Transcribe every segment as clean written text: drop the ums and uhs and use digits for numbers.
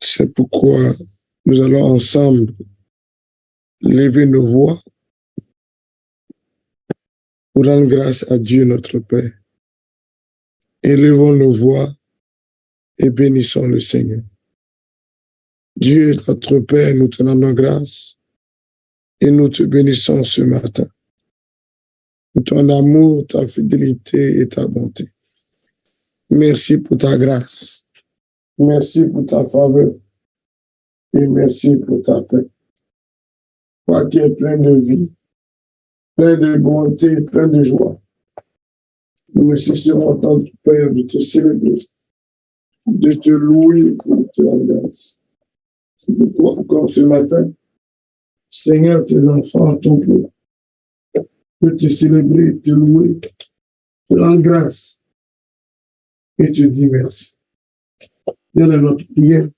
C'est pourquoi nous allons ensemble lever nos voix pour rendre grâce à Dieu notre Père. Élevons nos voix et bénissons le Seigneur. Dieu notre Père, nous te rendons grâce et nous te bénissons ce matin pour ton amour, ta fidélité et ta bonté. Merci pour ta grâce. Merci pour ta faveur. Et merci pour ta paix. Toi qui es plein de vie, plein de bonté, plein de joie. Nous ne cesserons tant, Père, de te célébrer, de te louer pour te rendre grâce. C'est pourquoi encore ce matin, Seigneur, tes enfants, ton peuple, peut te célébrer, te louer, te rendre grâce et te dire merci. Telle est notre prière.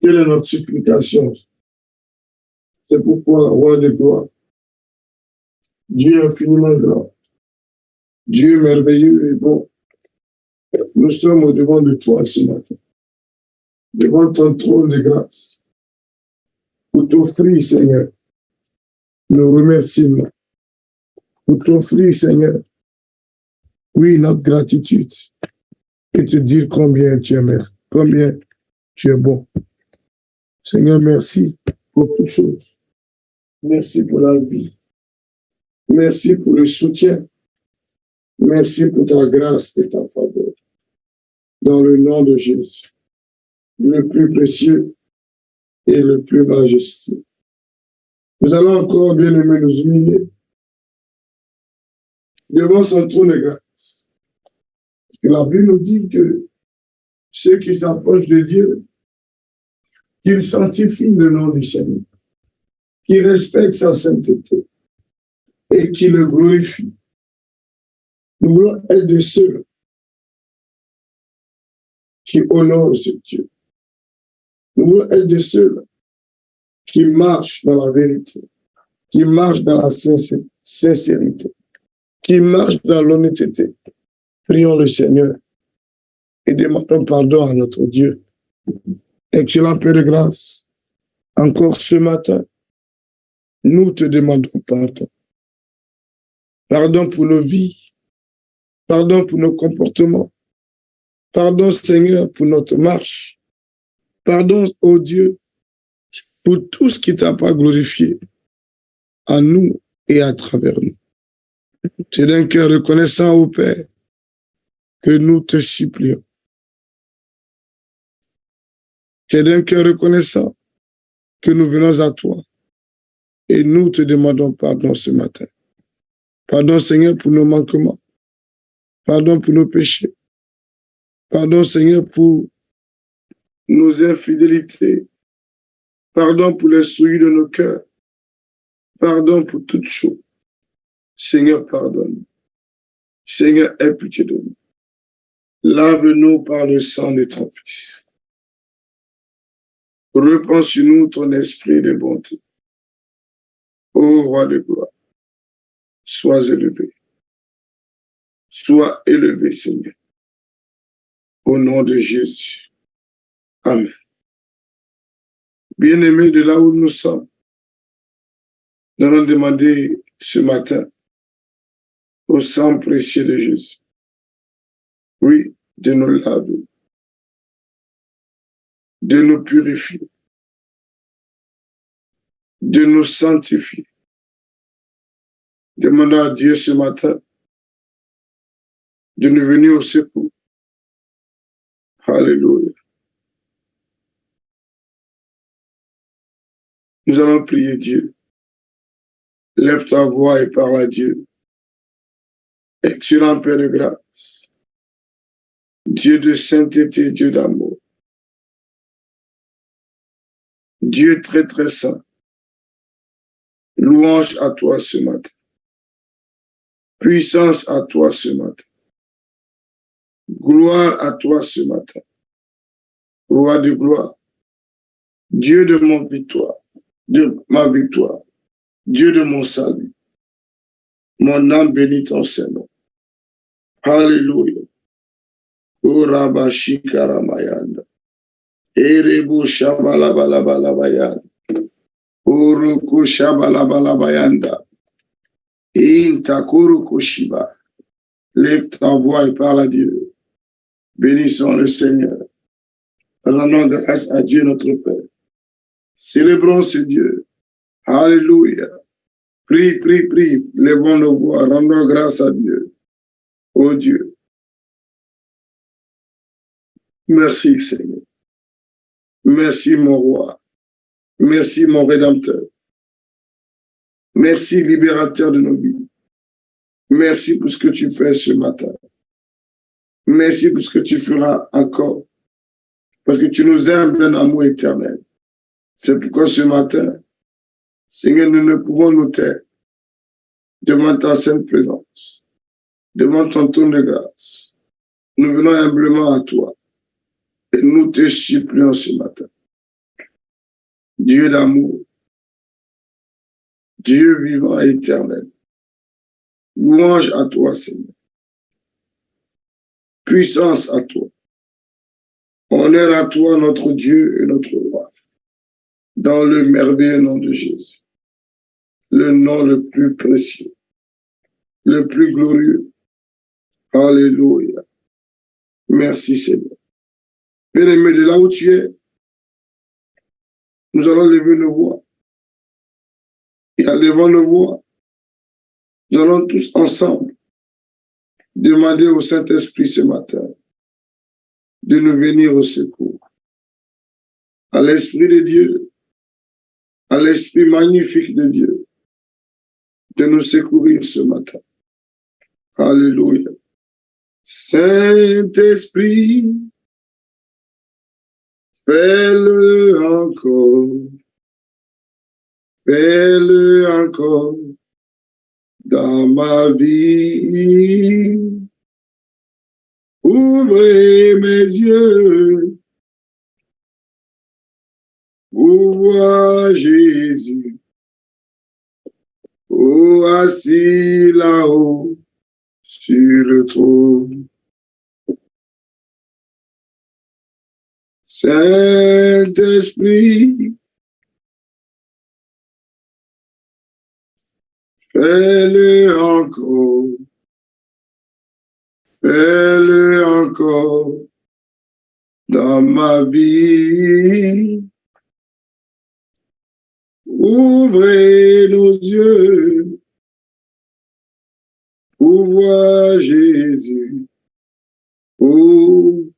Telle est notre supplication. C'est pourquoi, roi de gloire, Dieu infiniment grand, Dieu merveilleux et bon, nous sommes au-devant de toi ce matin, devant ton trône de grâce, pour t'offrir, Seigneur, nos remerciements, pour t'offrir, Seigneur, oui, notre gratitude, et te dire combien tu es merci, combien tu es bon. Seigneur, merci pour toutes choses. Merci pour la vie. Merci pour le soutien. Merci pour ta grâce et ta faveur. Dans le nom de Jésus, le plus précieux et le plus majestueux. Nous allons encore, bien-aimés, nous humilier devant son trône de grâce. Parce que la Bible nous dit que ceux qui s'approchent de Dieu, qu'ils sanctifient le nom du Seigneur, qu'ils respectent sa sainteté et qu'ils le glorifient. Nous voulons être de ceux qui honorent ce Dieu. Nous voulons être de ceux qui marchent dans la vérité, qui marchent dans la sincérité, qui marchent dans l'honnêteté. Prions le Seigneur et demandons pardon à notre Dieu. Excellent Père de grâce, encore ce matin, nous te demandons pardon. Pardon pour nos vies, pardon pour nos comportements, pardon Seigneur pour notre marche, pardon, ô Dieu, pour tout ce qui t'a pas glorifié en nous et à travers nous. C'est d'un cœur reconnaissant au Père que nous te supplions. C'est d'un cœur reconnaissant que nous venons à toi et nous te demandons pardon ce matin. Pardon Seigneur pour nos manquements. Pardon pour nos péchés. Pardon Seigneur pour nos infidélités. Pardon pour les souillures de nos cœurs. Pardon pour toutes choses. Seigneur, pardonne. Seigneur, aie pitié de nous. Lave-nous par le sang de ton Fils. Reprends sur nous ton esprit de bonté. Ô roi de gloire, sois élevé. Sois élevé, Seigneur. Au nom de Jésus. Amen. Bien-aimés, de là où nous sommes, nous allons demander ce matin au sang précieux de Jésus, oui, de nous laver, de nous purifier, de nous sanctifier. Demandons à Dieu ce matin de nous venir au secours. Alléluia. Nous allons prier Dieu. Lève ta voix et parle à Dieu. Excellent Père de grâce, Dieu de sainteté, Dieu d'amour, Dieu très très saint, louange à toi ce matin, puissance à toi ce matin, gloire à toi ce matin, roi de gloire, Dieu de mon victoire, de ma victoire, Dieu de mon salut, mon âme bénit ton Seigneur. Alléluia. O Rabashikaramayanda. Erebo shabalabalabalabaya. Uruku shabalabalabayanda. Intakuru shiba. Lève ta voix et parle à Dieu. Bénissons le Seigneur. Rendons grâce à Dieu notre Père. Célébrons ce Dieu. Alléluia. Prie, prie, prie. Lèvons nos voix. Rendons grâce à Dieu. Oh Dieu. Merci Seigneur. Merci mon roi. Merci mon Rédempteur. Merci libérateur de nos vies. Merci pour ce que tu fais ce matin. Merci pour ce que tu feras encore. Parce que tu nous aimes d'un amour éternel. C'est pourquoi ce matin, Seigneur, nous ne pouvons nous taire devant ta sainte présence, devant ton trône de grâce. Nous venons humblement à toi et nous te supplions ce matin. Dieu d'amour, Dieu vivant et éternel, louange à toi, Seigneur. Puissance à toi. Honneur à toi, notre Dieu et notre roi, dans le merveilleux nom de Jésus, le nom le plus précieux, le plus glorieux. Alléluia. Merci Seigneur. Bien-aimé, de là où tu es, nous allons lever nos voix. Et en levant nos voix, nous allons tous ensemble demander au Saint-Esprit ce matin de nous venir au secours. À l'Esprit de Dieu, à l'Esprit magnifique de Dieu, de nous secourir ce matin. Alléluia. Saint-Esprit, fais-le encore. Fais-le encore dans ma vie. Ouvrez mes yeux pour voir Jésus, oh, assis là-haut sur le trône. Saint-Esprit, fais-le encore, fais-le encore dans ma vie. Ouvrez nos yeux pour voir Jésus, oh,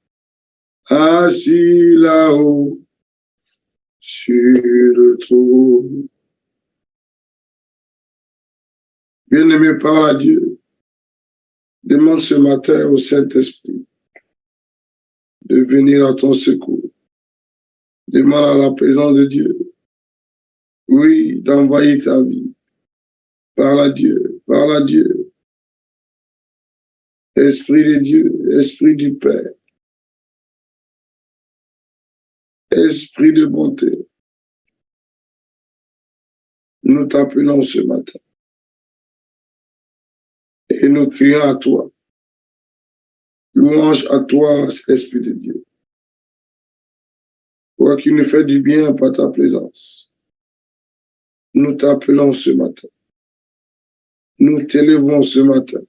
assis là-haut sur le trône. Bien-aimé, parle à Dieu. Demande ce matin au Saint-Esprit de venir à ton secours. Demande à la présence de Dieu, oui, d'envahir ta vie. Parle à Dieu, parle à Dieu. Esprit de Dieu, Esprit du Père, Esprit de bonté. Nous t'appelons ce matin. Et nous crions à toi. Louange à toi, Esprit de Dieu. Toi qui nous fais du bien par ta présence. Nous t'appelons ce matin. Nous t'élevons ce matin.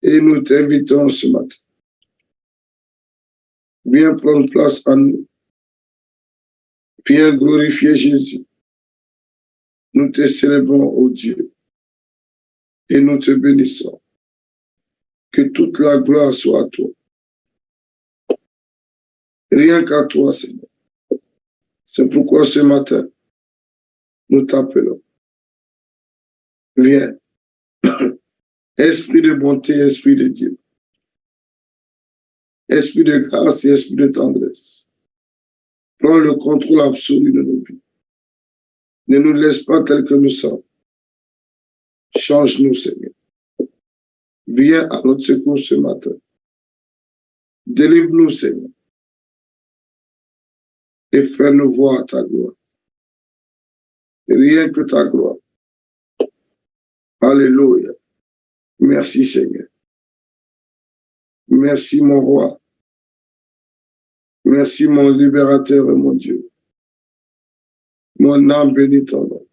Et nous t'invitons ce matin. Viens prendre place en nous. Viens glorifier Jésus. Nous te célébrons, ô Dieu. Et nous te bénissons. Que toute la gloire soit à toi. Rien qu'à toi, Seigneur. C'est pourquoi ce matin, nous t'appelons. Viens. Esprit de bonté, Esprit de Dieu. Esprit de grâce et Esprit de tendresse. Prends le contrôle absolu de nos vies. Ne nous laisse pas tels que nous sommes. Change-nous, Seigneur. Viens à notre secours ce matin. Délivre-nous, Seigneur. Et fais-nous voir ta gloire. Rien que ta gloire. Alléluia. Merci, Seigneur. Merci, mon roi. Merci, mon libérateur et mon Dieu. Mon âme bénit ton nom.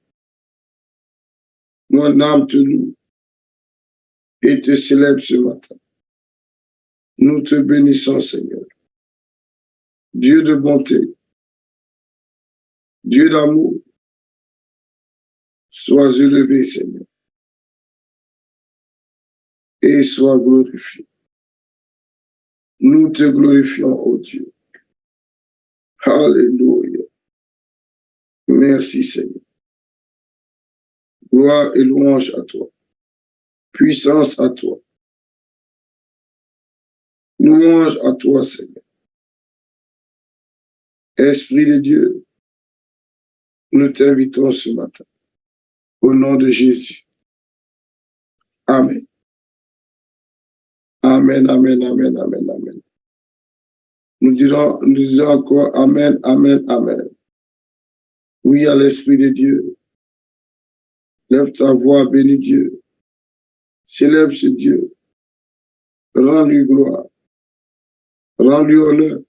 Mon âme te loue et te célèbre ce matin. Nous te bénissons, Seigneur. Dieu de bonté, Dieu d'amour, sois élevé, Seigneur, et sois glorifié. Nous te glorifions, ô Dieu. Alléluia. Merci, Seigneur. Gloire et louange à toi. Puissance à toi. Louange à toi, Seigneur. Esprit de Dieu, nous t'invitons ce matin. Au nom de Jésus. Amen. Amen, amen, amen, amen, amen. Nous disons encore Amen, Amen, Amen. Oui à l'Esprit de Dieu. Lève ta voix, bénis Dieu. Célèbre ce Dieu. Rends-lui gloire. Rends-lui honneur.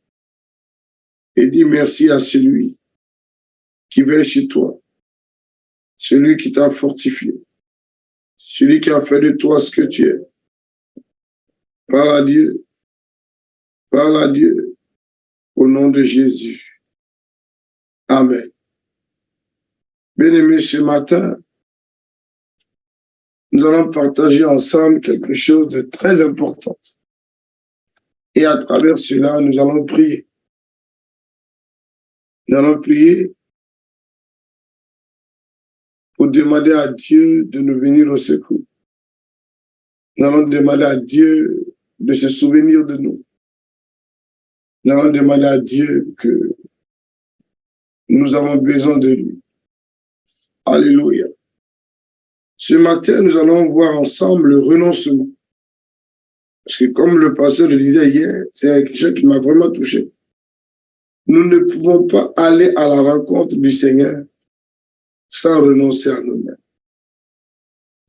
Et dis merci à celui qui veille chez toi. Celui qui t'a fortifié. Celui qui a fait de toi ce que tu es. Parle à Dieu. Parle à Dieu. Au nom de Jésus. Amen. Bien-aimés, ce matin, nous allons partager ensemble quelque chose de très important. Et à travers cela, nous allons prier. Nous allons prier pour demander à Dieu de nous venir au secours. Nous allons demander à Dieu de se souvenir de nous. Nous allons demander à Dieu que nous avons besoin de lui. Alléluia. Ce matin, nous allons voir ensemble le renoncement. Parce que comme le pasteur le disait hier, c'est quelque chose qui m'a vraiment touché. Nous ne pouvons pas aller à la rencontre du Seigneur sans renoncer à nous-mêmes.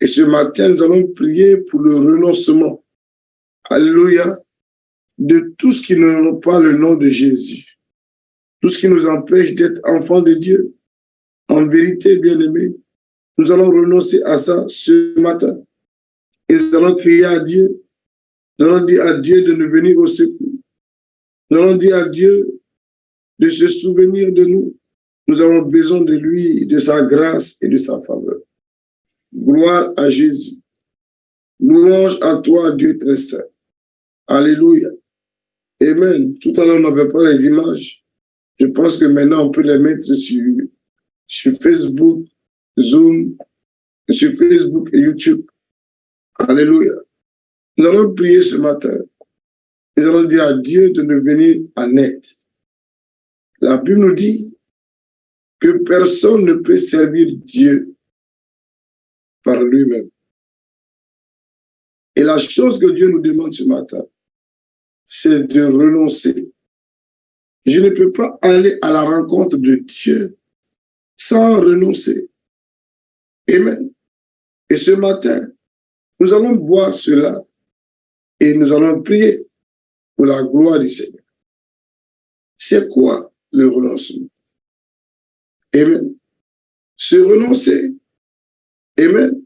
Et ce matin, nous allons prier pour le renoncement. Alléluia. De tout ce qui ne n'a pas le nom de Jésus. Tout ce qui nous empêche d'être enfants de Dieu. En vérité, bien-aimés, nous allons renoncer à ça ce matin. Et nous allons crier à Dieu. Nous allons dire à Dieu de nous venir au secours. Nous allons dire à Dieu de se souvenir de nous. Nous avons besoin de lui, de sa grâce et de sa faveur. Gloire à Jésus. Louange à toi, Dieu très saint. Alléluia. Amen. Tout à l'heure, on n'avait pas les images. Je pense que maintenant, on peut les mettre sur Facebook, Zoom, sur Facebook et YouTube. Alléluia. Nous allons prier ce matin. Nous allons dire à Dieu de nous venir en aide. La Bible nous dit que personne ne peut servir Dieu par lui-même. Et la chose que Dieu nous demande ce matin, c'est de renoncer. Je ne peux pas aller à la rencontre de Dieu sans renoncer. Amen. Et ce matin, nous allons voir cela et nous allons prier pour la gloire du Seigneur. C'est quoi le renoncement? Amen. Se renoncer, amen,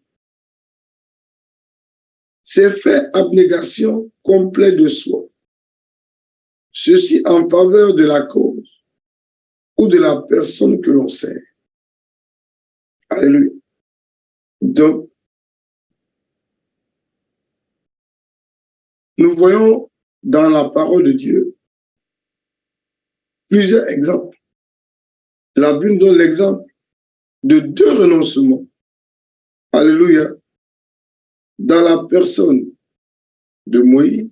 c'est faire abnégation complète de soi. Ceci en faveur de la cause ou de la personne que l'on sert. Alléluia. Donc, nous voyons dans la parole de Dieu plusieurs exemples. La Bible donne l'exemple de 2 renoncements. Alléluia. Dans la personne de Moïse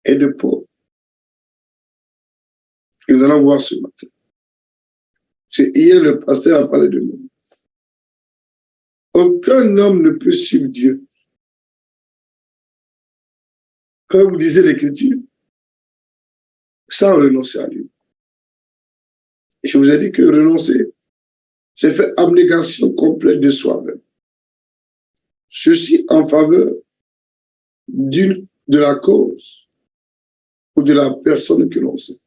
et de Paul. Et nous allons voir ce matin. C'est hier, le pasteur a parlé de Moïse. Aucun homme ne peut suivre Dieu. Quand vous lisez l'Écriture, sans renoncer à lui. Et je vous ai dit que renoncer, c'est faire abnégation complète de soi-même. Ceci en faveur de la cause ou de la personne que l'on sait.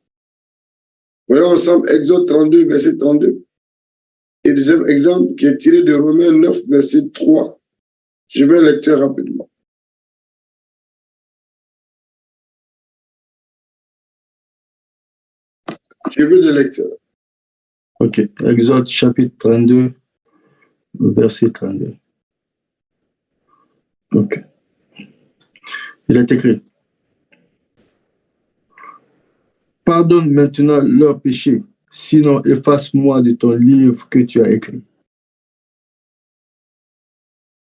Voyons ensemble Exode 32, verset 32. Et deuxième exemple qui est tiré de Romains 9, verset 3. Je mets le lecteur rapidement. Je veux le lecteur. Ok, Exode chapitre 32, verset 32. Ok. Il est écrit. Pardonne maintenant leurs péchés, sinon efface-moi de ton livre que tu as écrit.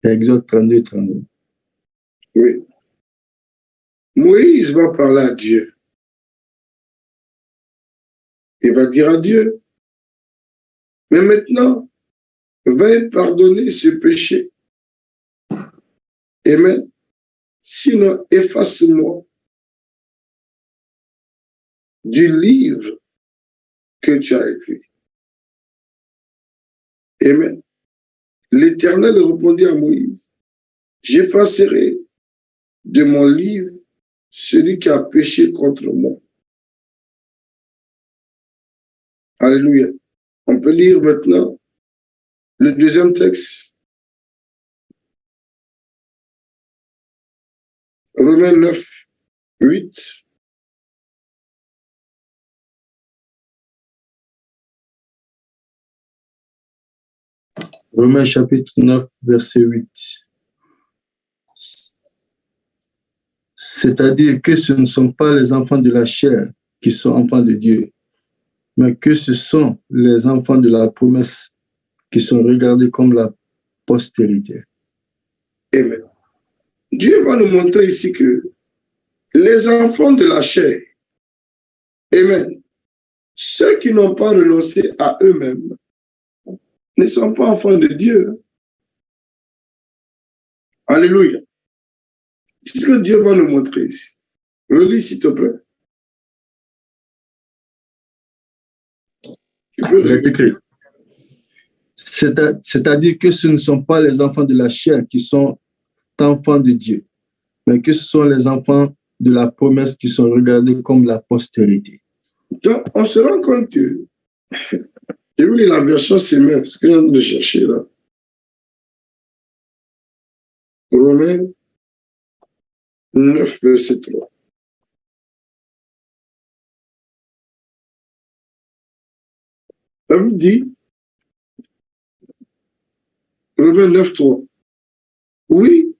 Exode 32, 32. Oui. Moïse va parler à Dieu. Il va dire à Dieu, mais maintenant, veuille pardonner ce péché. Amen. Sinon, efface-moi du livre que tu as écrit. Amen. L'Éternel répondit à Moïse, j'effacerai de mon livre celui qui a péché contre moi. Alléluia. On peut lire maintenant le deuxième texte. Romains 9, 8. Romains chapitre 9, verset 8. C'est-à-dire que ce ne sont pas les enfants de la chair qui sont enfants de Dieu, mais que ce sont les enfants de la promesse qui sont regardés comme la postérité. Amen. Dieu va nous montrer ici que les enfants de la chair, amen, ceux qui n'ont pas renoncé à eux-mêmes, ne sont pas enfants de Dieu. Alléluia. C'est ce que Dieu va nous montrer ici. Relis, s'il te plaît. Il est écrit. C'est-à-dire que ce ne sont pas les enfants de la chair qui sont enfants de Dieu, mais que ce sont les enfants de la promesse qui sont regardés comme la postérité. Donc, on se rend compte que, je vais lire la version CMF, parce que je viens de chercher là. Romains 9, verset 3. Ça vous dit, Romains 9, 3. Oui,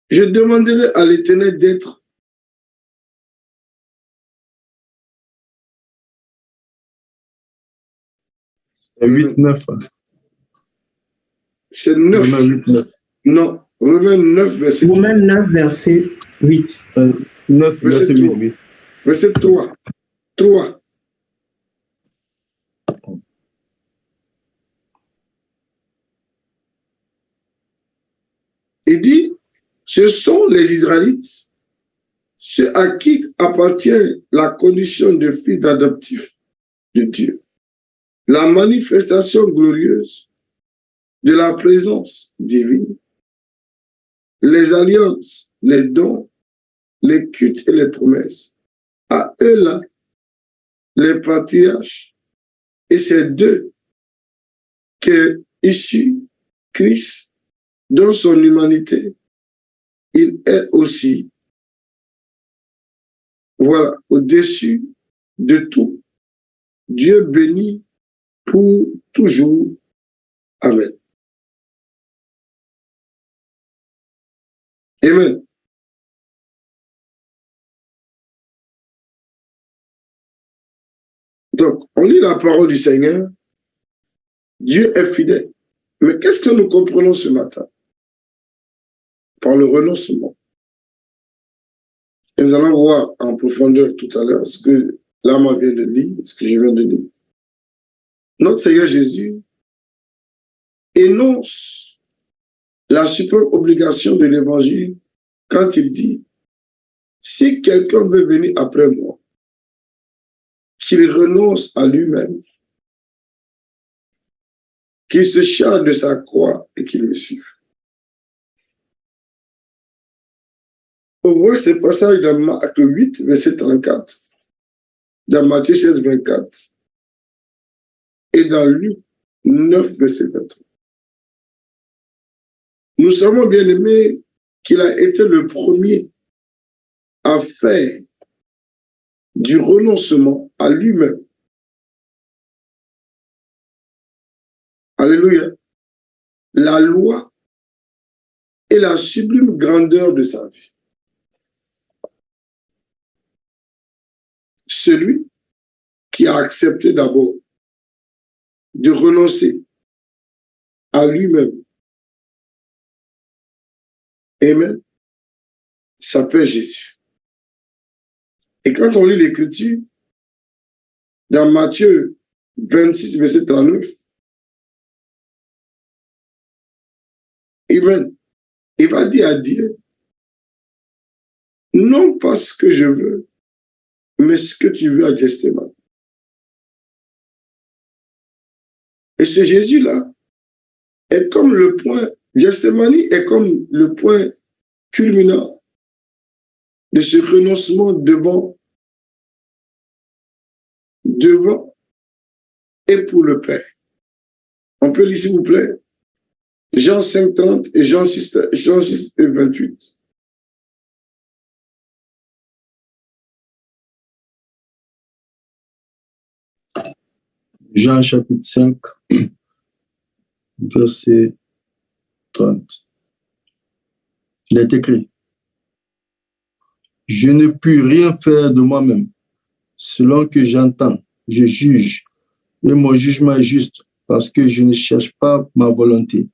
je demanderai à l'Éternel d'être C'est 8, 9. C'est 9. Romains 8, 9. Non, Romains 9, verset 3. Romains 9, verset 8. 9, verset 8, oui. Verset 3. 3. Il dit, ce sont les Israélites, ceux à qui appartient la condition de fils adoptif de Dieu, la manifestation glorieuse de la présence divine, les alliances, les dons, les cultes et les promesses. À eux-là, les patriarches, et c'est d'eux qu'est issu Christ dans son humanité. Il est aussi, voilà, au-dessus de tout. Dieu béni pour toujours. Amen. Amen. Donc, on lit la parole du Seigneur. Dieu est fidèle. Mais qu'est-ce que nous comprenons ce matin? Par le renoncement. Et nous allons voir en profondeur tout à l'heure ce que l'âme vient de dire, ce que je viens de dire. Notre Seigneur Jésus énonce la suprême obligation de l'Évangile quand il dit, si quelqu'un veut venir après moi, qu'il renonce à lui-même, qu'il se charge de sa croix et qu'il me suive. On voit ce passage dans Marc 8, verset 34. dans Matthieu 16, 24 et dans Luc 9, verset 23. Nous savons bien aimé qu'il a été le premier à faire du renoncement à lui-même. Alléluia. La loi et la sublime grandeur de sa vie. Celui qui a accepté d'abord de renoncer à lui-même. Amen. S'appelle Jésus. Et quand on lit l'Écriture, dans Matthieu 26, verset 39, Amen, il va dire à Dieu, non pas ce que je veux, mais ce que tu veux à Gethsémani. Et ce Jésus-là est comme le point, Gethsémani est comme le point culminant de ce renoncement devant et pour le Père. On peut lire, s'il vous plaît, Jean 5, 30 et Jean 6, 28. Jean chapitre 5, verset 30. Il est écrit, « Je ne puis rien faire de moi-même. Selon que j'entends, je juge, et mon jugement est juste, parce que je ne cherche pas ma volonté,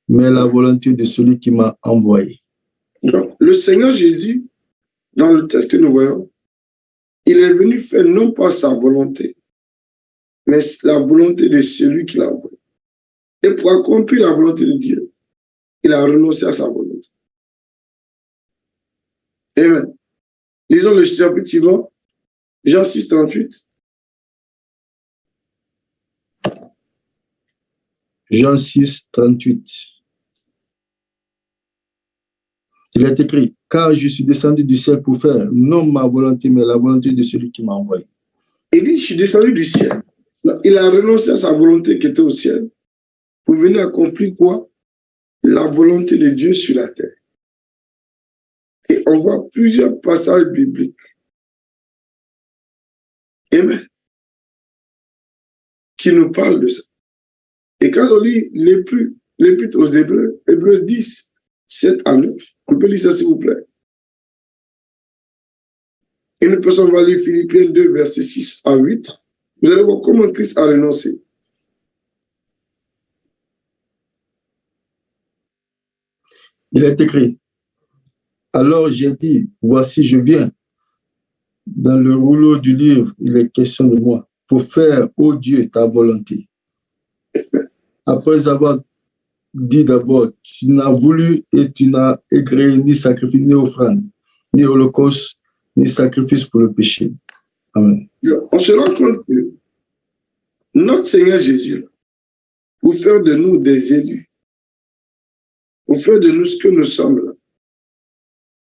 mais la volonté de celui qui m'a envoyé. » Donc, le Seigneur Jésus, dans le texte que nous voyons, il est venu faire non pas sa volonté, mais la volonté de celui qui l'a envoyé. Et pour accomplir la volonté de Dieu, il a renoncé à sa volonté. Amen. Lisons le chapitre suivant, Jean 6, 38. Jean 6, 38. Il est écrit, « Car je suis descendu du ciel pour faire non ma volonté, mais la volonté de celui qui m'a envoyé. » Il dit, je suis descendu du ciel. Il a renoncé à sa volonté qui était au ciel pour venir accomplir quoi? La volonté de Dieu sur la terre. Et on voit plusieurs passages bibliques. Amen. Qui nous parlent de ça. Et quand on lit l'épître aux Hébreux, Hébreux 10, 7 à 9, on peut lire ça s'il vous plaît. Et nous pouvons lire Philippiens 2, versets 6 à 8. Vous allez voir comment Christ a renoncé. Il est écrit, « Alors j'ai dit, voici je viens. Dans le rouleau du livre, il est question de moi, pour faire, ô Dieu, ta volonté. » Après avoir dit d'abord, tu n'as voulu et tu n'as agréé ni sacrifice, ni offrande, ni holocauste, ni sacrifice pour le péché. Amen. On se rend compte que notre Seigneur Jésus, pour faire de nous des élus, pour faire de nous ce que nous sommes là,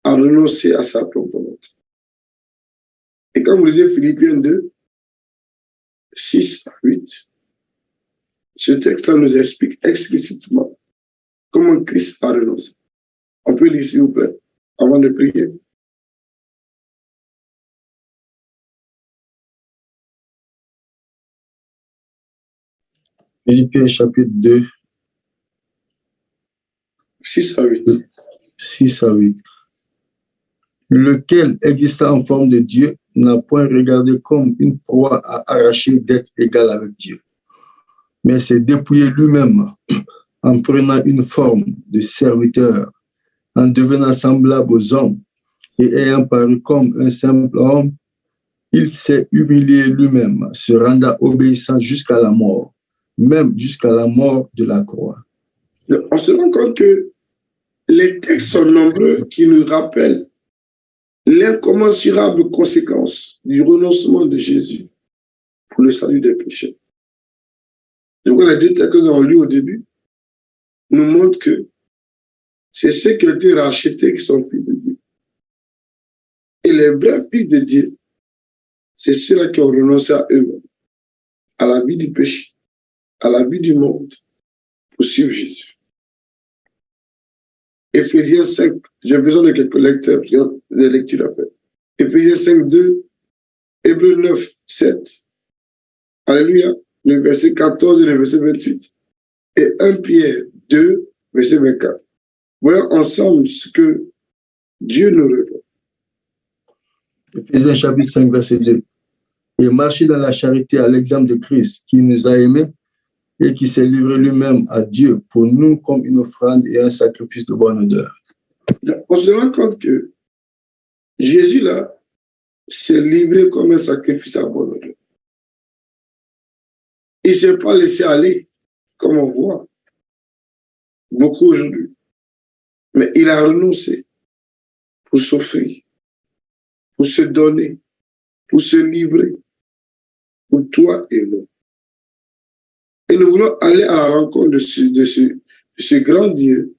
a renoncé à sa propre volonté. Et quand vous lisez Philippiens 2, 6 à 8, ce texte-là nous explique explicitement comment Christ a renoncé. On peut lire, s'il vous plaît, avant de prier. Philippiens chapitre 2, 6 à 8. 6 à 8. Lequel, existant en forme de Dieu, n'a point regardé comme une proie à arracher d'être égal avec Dieu, mais s'est dépouillé lui-même en prenant une forme de serviteur, en devenant semblable aux hommes et ayant paru comme un simple homme, il s'est humilié lui-même, se rendant obéissant jusqu'à la mort, même jusqu'à la mort de la croix. On se rend compte que les textes sont nombreux qui nous rappellent l'incommensurable conséquence du renoncement de Jésus pour le salut des péchés. Donc, les deux textes que nous avons lus au début nous montrent que c'est ceux qui ont été rachetés qui sont fils de Dieu. Et les vrais fils de Dieu, c'est ceux-là qui ont renoncé à eux-mêmes, à la vie du péché, à la vie du monde, pour suivre Jésus. Éphésiens 5, j'ai besoin de quelques lecteurs, des lectures à faire. Éphésiens 5, 2, Hébreux 9, 7. Alléluia. Le verset 14 et le verset 28. Et 1 Pierre 2, verset 24. Voyons ensemble ce que Dieu nous révèle. Éphésiens chapitre 5, verset 2. Et marchez dans la charité à l'exemple de Christ, qui nous a aimés et qui s'est livré lui-même à Dieu pour nous comme une offrande et un sacrifice de bonne odeur. On se rend compte que Jésus, là, s'est livré comme un sacrifice à bonne odeur. Il ne s'est pas laissé aller, comme on voit beaucoup aujourd'hui. Mais il a renoncé pour s'offrir, pour se donner, pour se livrer, pour toi et moi. Et nous voulons aller à la rencontre de ce grand Dieu,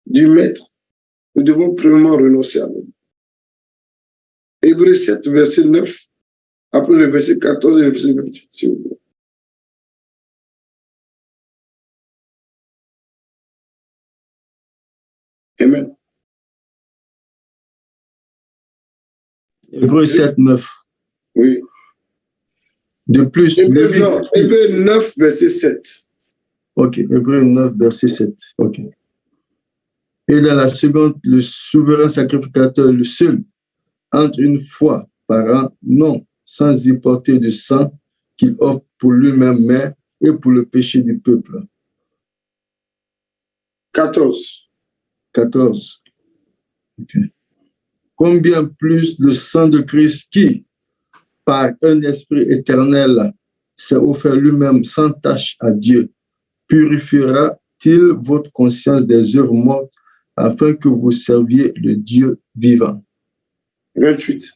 du Maître. Nous devons premièrement renoncer à nous. Hébreux 7, verset 9, après le verset 14 et le verset 28, s'il vous plaît. Amen. Hébreux 7, 9. Oui. De plus, Hébreux 9, verset 7. Ok, Hébreux 9, verset 7. Ok. Et dans la seconde, le souverain sacrificateur, le seul, entre une fois par an, non, sans y porter de sang, qu'il offre pour lui-même, mais et pour le péché du peuple. 14. 14. Okay. Combien plus le sang de Christ qui, par un esprit éternel, s'est offert lui-même sans tache à Dieu, purifiera-t-il votre conscience des œuvres mortes afin que vous serviez le Dieu vivant? 28.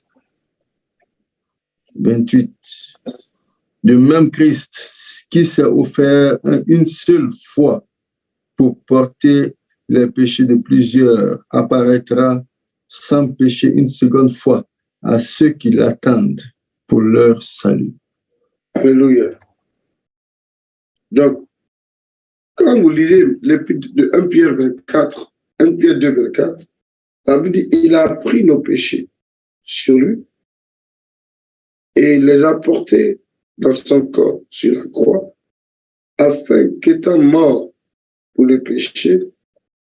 28. De même Christ, qui s'est offert une seule fois pour porter les péchés de plusieurs, apparaîtra sans péché une seconde fois à ceux qui l'attendent pour leur salut. Alléluia. Donc, quand vous lisez l'épître de 1 Pierre 24, 1 Pierre 2, 24, la Bible dit, il a pris nos péchés sur lui et il les a portés dans son corps sur la croix, afin qu'étant mort pour le péché,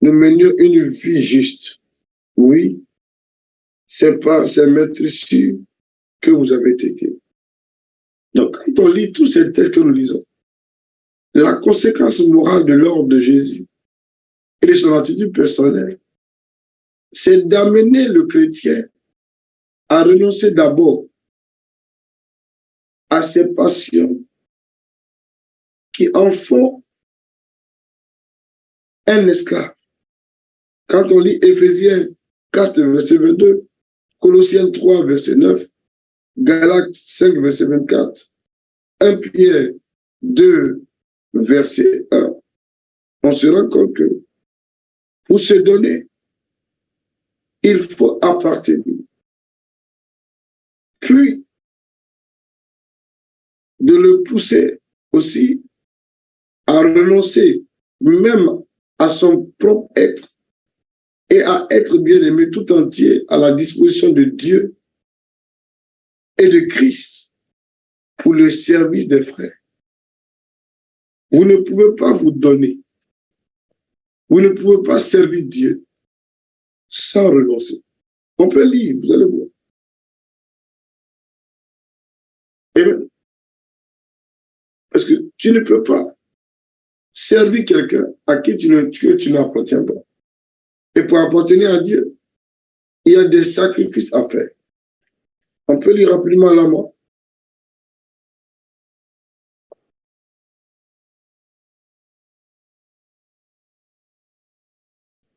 nous menions une vie juste. Oui, c'est par ces maîtresses que vous avez été guéris. Donc, quand on lit tous ces textes que nous lisons, la conséquence morale de l'ordre de Jésus et de son attitude personnelle, c'est d'amener le chrétien à renoncer d'abord à ses passions qui en font un esclave. Quand on lit Éphésiens 4, verset 22, Colossiens 3, verset 9, Galates 5, verset 24, 1 Pierre 2, verset 1, on se rend compte que pour se donner, il faut appartenir. Puis, de le pousser aussi à renoncer même à son propre être et à être bien-aimé tout entier à la disposition de Dieu et de Christ pour le service des frères. Vous ne pouvez pas vous donner. Vous ne pouvez pas servir Dieu sans renoncer. On peut lire, vous allez voir. Amen. Parce que tu ne peux pas servir quelqu'un à qui tu n'appartiens pas. Et pour appartenir à Dieu, il y a des sacrifices à faire. On peut lire rapidement la main.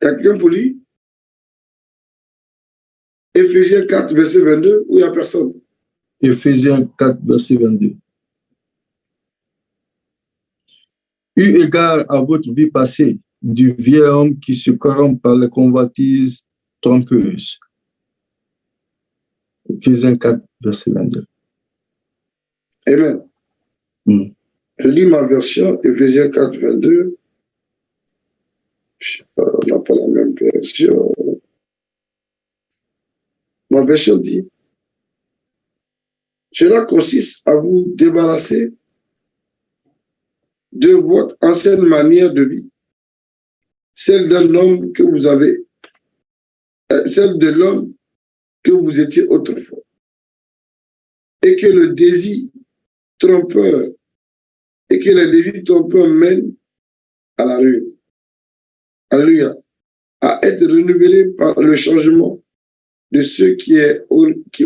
Quelqu'un pour lire? Éphésiens 4, verset 22, où il n'y a personne. Éphésiens 4, verset 22. Eu égard à votre vie passée, du vieil homme qui se corrompt par les convoitises trompeuses. Éphésiens 4, verset 22. Amen. Je lis ma version, Éphésiens 4, 22. Je sais pas, on n'a pas la même version. Ma version dit, cela consiste à vous débarrasser de votre ancienne manière de vie, celle d'un homme que vous avez, celle de l'homme que vous étiez autrefois, et que le désir trompeur, et que les désirs trompeurs mènent à la ruine. Alléluia. À être renouvelé par le changement de ce qui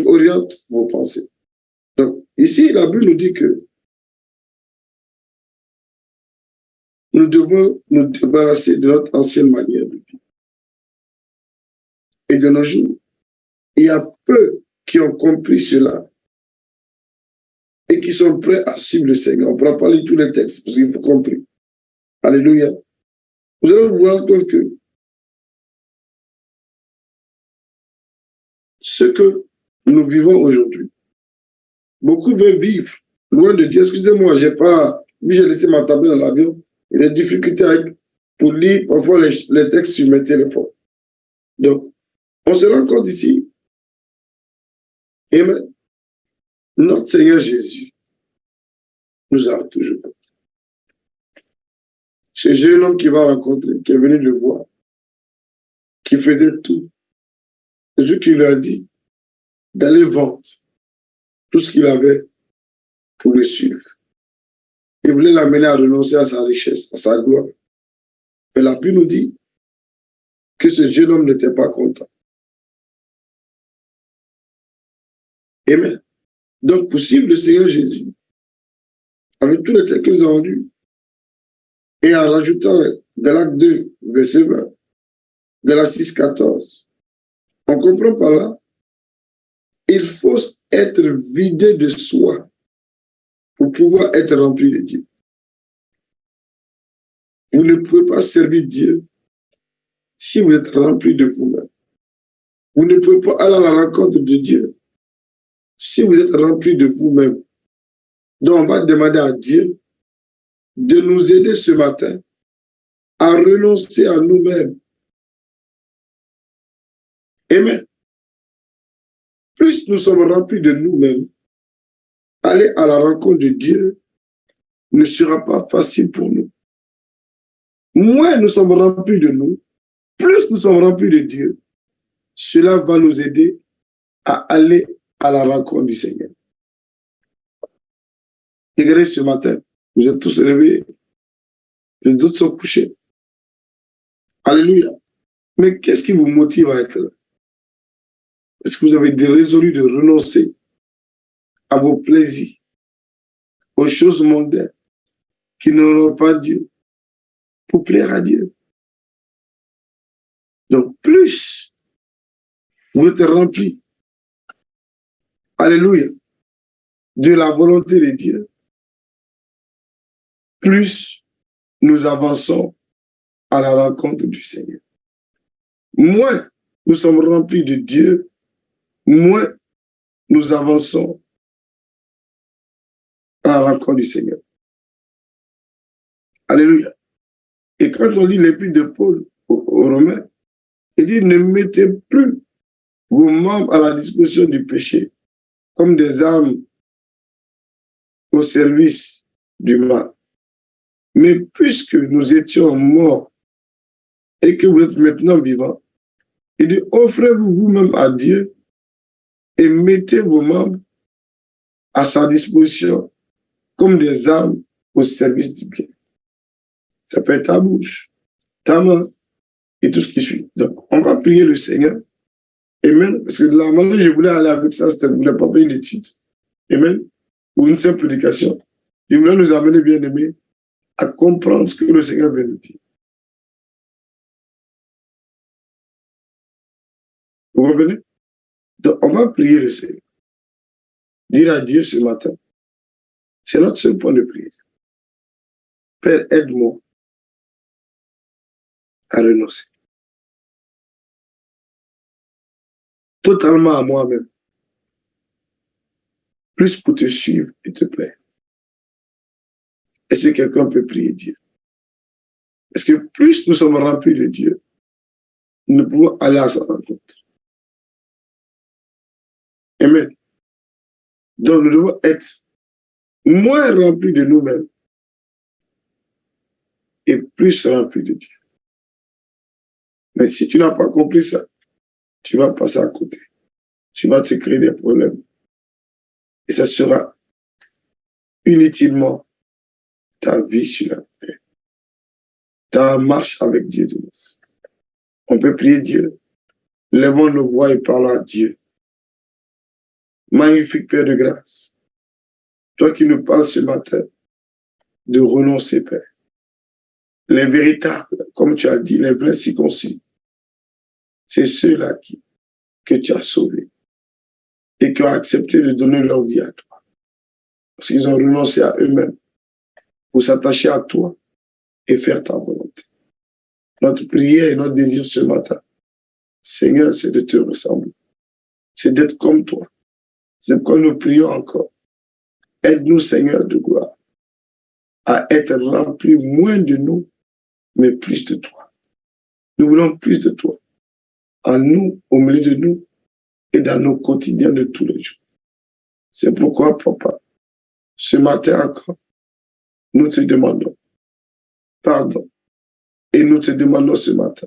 oriente vos pensées. Donc, ici, la Bible nous dit que nous devons nous débarrasser de notre ancienne manière de vivre. Et de nos jours, il y a peu qui ont compris cela et qui sont prêts à suivre le Seigneur. On ne pourra pas lire tous les textes parce qu'il faut comprendre. Alléluia. Vous allez voir donc que ce que nous vivons aujourd'hui, beaucoup veulent vivre loin de Dieu. Excusez-moi, j'ai laissé ma tablette dans l'avion. Il y a des difficultés pour lire parfois les textes sur mes téléphones. Donc, on se rend compte ici. Amen. Notre Seigneur Jésus nous a toujours compris. Ce jeune homme qui va rencontrer, qui est venu le voir, qui faisait tout, c'est Dieu qui lui a dit d'aller vendre tout ce qu'il avait pour le suivre. Il voulait l'amener à renoncer à sa richesse, à sa gloire. Mais la Bible nous dit que ce jeune homme n'était pas content. Amen. Donc, pour suivre le Seigneur Jésus, avec tous les textes que nous avons lus, et en rajoutant Galates 2, verset 20, Galates 6, 14, on comprend par là, il faut être vidé de soi pour pouvoir être rempli de Dieu. Vous ne pouvez pas servir Dieu si vous êtes rempli de vous-même. Vous ne pouvez pas aller à la rencontre de Dieu si vous êtes rempli de vous-même. Donc, on va demander à Dieu de nous aider ce matin à renoncer à nous-mêmes. Amen. Plus nous sommes remplis de nous-mêmes, aller à la rencontre de Dieu ne sera pas facile pour nous. Moins nous sommes remplis de nous, plus nous sommes remplis de Dieu, cela va nous aider à aller à la rencontre du Seigneur. Regardez ce matin, vous êtes tous réveillés, les autres sont couchés. Alléluia. Mais qu'est-ce qui vous motive à être là? Est-ce que vous avez résolu de renoncer à vos plaisirs, aux choses mondaines qui n'auront pas Dieu, pour plaire à Dieu? Donc, plus vous êtes remplis, alléluia, de la volonté de Dieu, plus nous avançons à la rencontre du Seigneur. Moins nous sommes remplis de Dieu, moins nous avançons à la rencontre du Seigneur. Alléluia. Et quand on lit l'épître de Paul aux Romains, il dit, ne mettez plus vos membres à la disposition du péché comme des armes au service du mal. Mais puisque nous étions morts et que vous êtes maintenant vivants, il dit, offrez-vous vous-même à Dieu et mettez vos membres à sa disposition comme des armes au service du bien. Ça peut être ta bouche, ta main et tout ce qui suit. Donc, on va prier le Seigneur. Amen. Parce que la manière dont je voulais aller avec ça, c'était que je ne voulais pas faire une étude. Amen. Ou une simple prédication. Je voulais nous amener, bien aimés, à comprendre ce que le Seigneur veut nous dire. Vous revenez? Donc, on va prier le Seigneur. Dire à Dieu ce matin. C'est notre seul point de prière. Père, aide-moi à renoncer. Totalement à moi-même. plus pour te suivre et te plaire. Est-ce que quelqu'un peut prier Dieu? Parce que plus nous sommes remplis de Dieu, nous pouvons aller à sa rencontre. Amen. Donc nous devons être moins remplis de nous-mêmes et plus remplis de Dieu. Mais si tu n'as pas compris ça, tu vas passer à côté. Tu vas te créer des problèmes. Et ça sera inutilement ta vie sur la terre. Ta marche avec Dieu. On peut prier Dieu. Lèvons nos voix et parlons à Dieu. Magnifique Père de grâce. Toi qui nous parles ce matin de renoncer, Père. Les véritables, comme tu as dit, les vrais circoncis, c'est ceux-là que tu as sauvés et qui ont accepté de donner leur vie à toi. Parce qu'ils ont renoncé à eux-mêmes pour s'attacher à toi et faire ta volonté. Notre prière et notre désir ce matin, Seigneur, c'est de te ressembler. C'est d'être comme toi. C'est pourquoi nous prions encore. Aide-nous, Seigneur de gloire, à être remplis moins de nous, mais plus de toi. Nous voulons plus de toi. En nous, au milieu de nous, et dans nos quotidiens de tous les jours. C'est pourquoi, Papa, ce matin encore, nous te demandons pardon. Et nous te demandons ce matin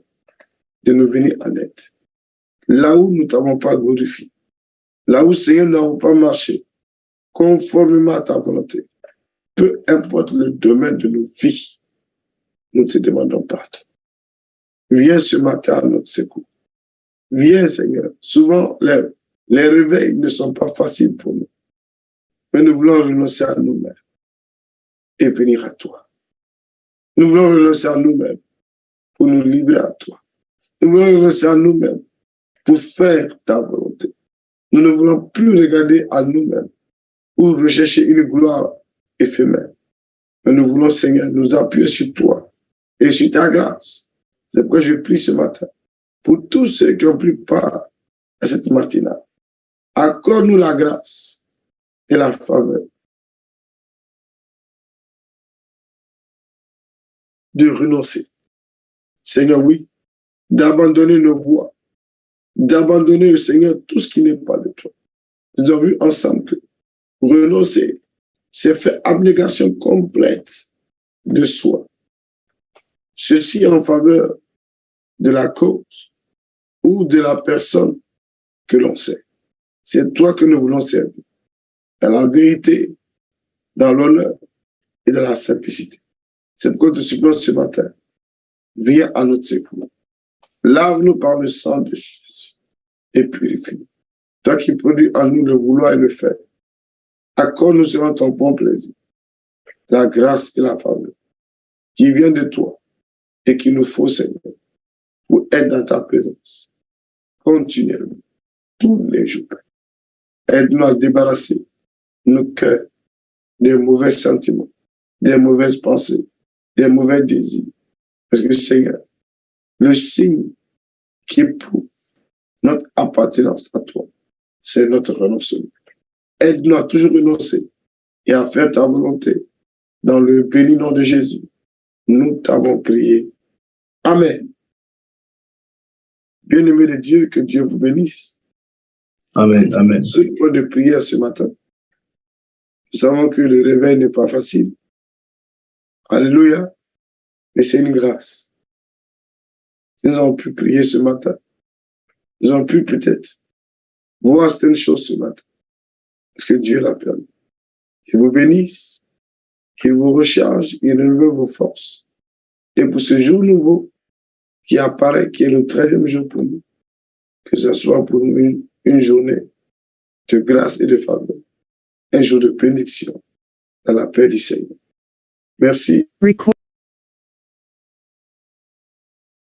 de nous venir en aide. Là où nous t'avons pas glorifié, là où, Seigneur, nous n'avons pas marché conformément à ta volonté, peu importe le domaine de nos vies, nous te demandons pardon. Viens ce matin à notre secours. Viens, Seigneur. Souvent, les réveils ne sont pas faciles pour nous. Mais nous voulons renoncer à nous-mêmes et venir à toi. Nous voulons renoncer à nous-mêmes pour nous livrer à toi. Nous voulons renoncer à nous-mêmes pour faire ta volonté. Nous ne voulons plus regarder à nous-mêmes ou rechercher une gloire éphémère. Mais nous voulons, Seigneur, nous appuyer sur toi et sur ta grâce. C'est pourquoi je prie ce matin pour tous ceux qui ont pris part à cette matinale. Accorde-nous la grâce et la faveur de renoncer. Seigneur, oui, d'abandonner nos voies, d'abandonner, Seigneur, tout ce qui n'est pas de toi. Nous avons vu ensemble que renoncer, c'est faire abnégation complète de soi. Ceci en faveur de la cause ou de la personne que l'on sait. C'est toi que nous voulons servir. Dans la vérité, dans l'honneur et dans la simplicité. C'est pourquoi nous te supplions ce matin. Viens à notre secours. Lave-nous par le sang de Jésus et purifie-nous. Toi qui produis en nous le vouloir et le faire. Accorde-nous selon ton bon plaisir la grâce et la faveur qui vient de toi et qu'il nous faut, Seigneur, pour être dans ta présence continuellement, tous les jours. Aide-nous à débarrasser nos cœurs des mauvais sentiments, des mauvaises pensées, des mauvais désirs. Parce que, Seigneur, le signe qui prouve notre appartenance à toi, c'est notre renoncement. Aide-nous à toujours renoncer et à faire ta volonté. Dans le béni nom de Jésus, nous t'avons prié. Amen. Bien-aimés de Dieu, que Dieu vous bénisse. Amen, amen. Ce point de prière ce matin. Nous savons que le réveil n'est pas facile. Alléluia. Mais c'est une grâce. Nous avons pu prier ce matin. Nous avons pu peut-être voir certaines choses ce matin. Parce que Dieu l'a permis. Qu'il vous bénisse, qu'il vous recharge et renouvelle vos forces. Et pour ce jour nouveau qui apparaît, qui est le 13e jour pour nous, que ce soit pour nous une journée de grâce et de faveur, un jour de bénédiction dans la paix du Seigneur. Merci.